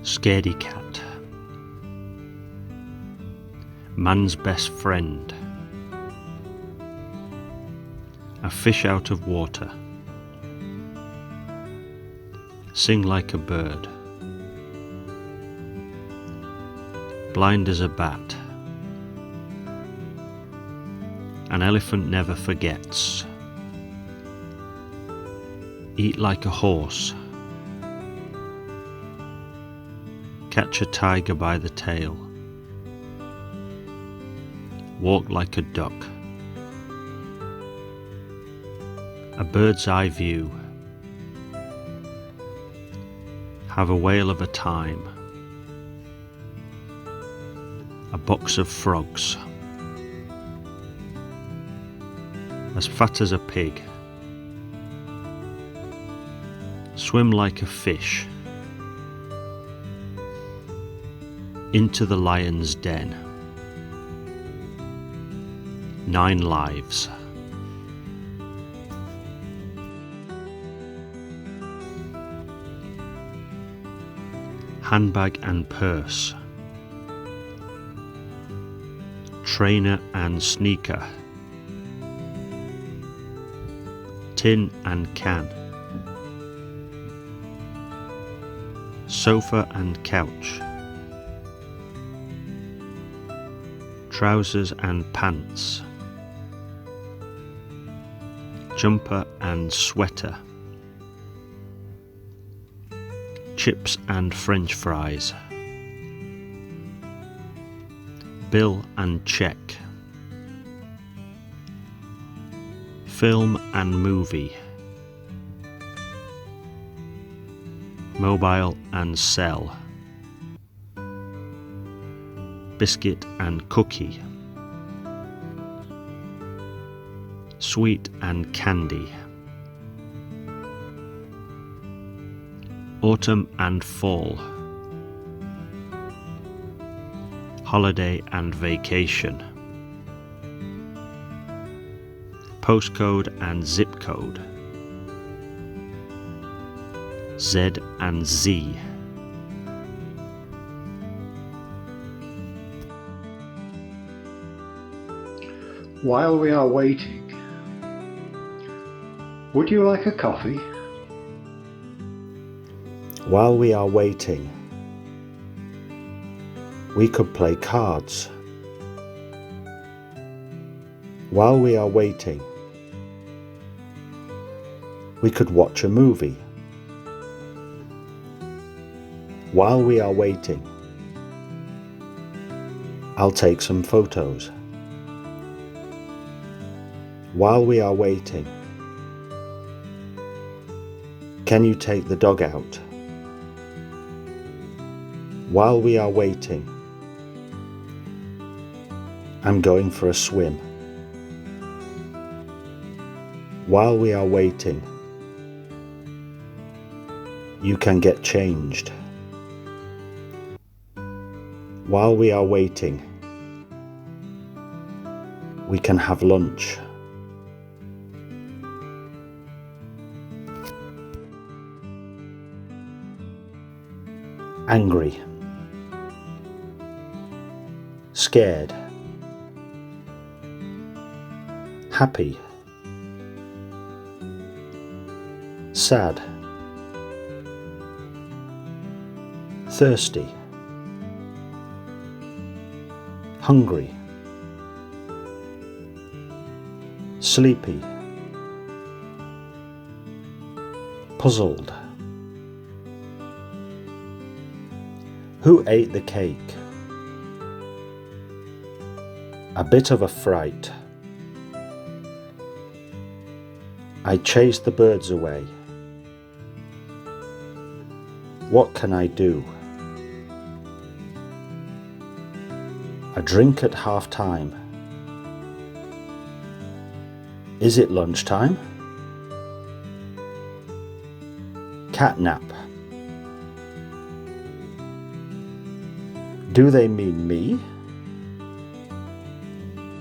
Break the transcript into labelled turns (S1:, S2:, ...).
S1: Scaredy cat. Man's best friend. A fish out of water. Sing like a bird. Blind as a bat. An elephant never forgets. Eat like a horse. Catch a tiger by the tail. Walk like a duck. A bird's eye view. Have a whale of a time. A box of frogs. As fat as a pig. Swim like a fish. Into the lion's den. 9 lives. Handbag and purse. Trainer and sneaker. Tin and can. Sofa and couch. Trousers and pants. Jumper and sweater. Chips and French fries. Bill and check. Film and movie. Mobile and cell. Biscuit and cookie. Sweet and candy. Autumn and fall. Holiday and vacation. Postcode and zip code. Z and Z.
S2: While we are waiting, would you like a coffee?
S3: While we are waiting, we could play cards. While we are waiting, we could watch a movie. While we are waiting, I'll take some photos. While we are waiting, can you take the dog out? While we are waiting, I'm going for a swim. While we are waiting, you can get changed. While we are waiting, we can have lunch. Angry. Scared. Happy. Sad. Thirsty. Hungry. Sleepy. Puzzled. Who ate the cake? A bit of a fright. I chased the birds away. What can I do? A drink at half time. Is it lunchtime? Catnap. Do they mean me?